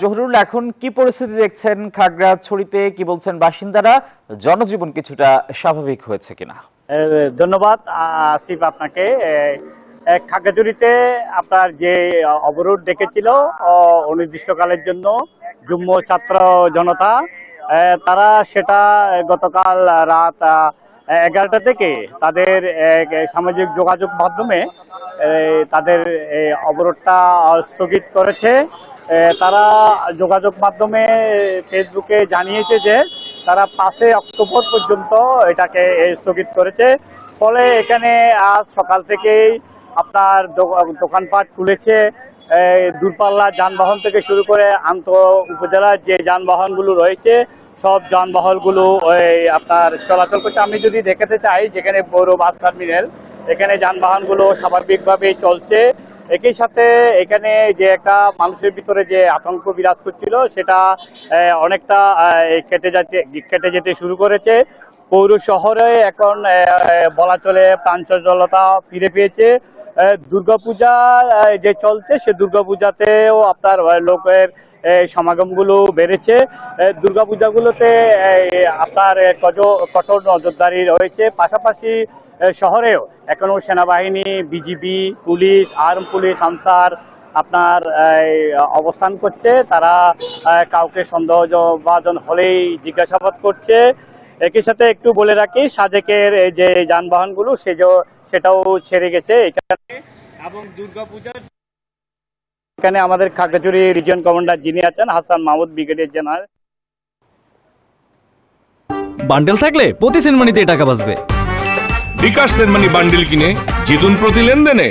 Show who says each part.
Speaker 1: জহুরুল, এখন কি পরিস্থিতি দেখছেন খাগড়াছড়িতে? কি বলছেন বাসিন্দারা? জনজীবন কিছুটা স্বাভাবিক হয়েছে কিনা?
Speaker 2: ধন্যবাদ আসিফ আপনাকে। খাগড়াছড়িতে আপনার যে অবরোধ ডেকেছিল অনির্দিষ্টকালের জন্য যুগ্ম ছাত্র জনতা, তারা সেটা গতকাল রাত 11টা থেকে তাদের সামাজিক যোগাযোগ মাধ্যমে তাদের অবরোধটা স্থগিত করেছে। তারা যোগাযোগ মাধ্যমে ফেসবুকে জানিয়েছে যে তারা 5 অক্টোবর পর্যন্ত এটাকে স্থগিত করেছে। ফলে এখানে আজ সকাল থেকেই আপনার দোকানপাট খুলেছে। দূরপাল্লার যানবাহন থেকে শুরু করে আন্তঃ উপজেলার যে যানবাহনগুলো রয়েছে সব যানবাহনগুলো আপনার চলাচল করছে। আমি যদি দেখাতে চাই, যেখানে পৌর বাস টার্মিনাল, এখানে যানবাহনগুলো স্বাভাবিকভাবেই চলছে। একই সাথে এখানে যে একটা মানুষের ভিতরে যে আতঙ্ক বিরাজ করছিল সেটা অনেকটা কেটে যেতে শুরু করেছে। পৌর শহরে এখন বলা চলে প্রাণচাঞ্চল্যতা ফিরে পেয়েছে। দুর্গাপূজা যে চলছে সে দুর্গাপূজাতেও আপনার লোকের সমাগমগুলো বেড়েছে। দুর্গাপূজাগুলোতে আপনার কঠোর নজরদারি রয়েছে। পাশাপাশি শহরেও এখনো সেনাবাহিনী, BGB, police, arm police, answer আপনার অবস্থান করছে। তারা কাউকে সন্দেহভাজন হলেই জিজ্ঞাসাবাদ করছে। একই সাথে একটু বলে রাখি, সাজেকের যে যানবাহনগুলো সেটাও ছেড়ে গেছে এখানে। এবং দুর্গাপূজার এখানে আমাদের খাগড়াছড়ি রিজিয়ন কমান্ডার যিনি আছেন, Hasan Mahmud, brigadier general.
Speaker 3: Bundle থাকলে প্রতি সেনমানিতে টাকা বাঁচবে।
Speaker 4: বিকাশ সেনমানি বান্ডেল কিনে জিতুন প্রতি লেনদেনে।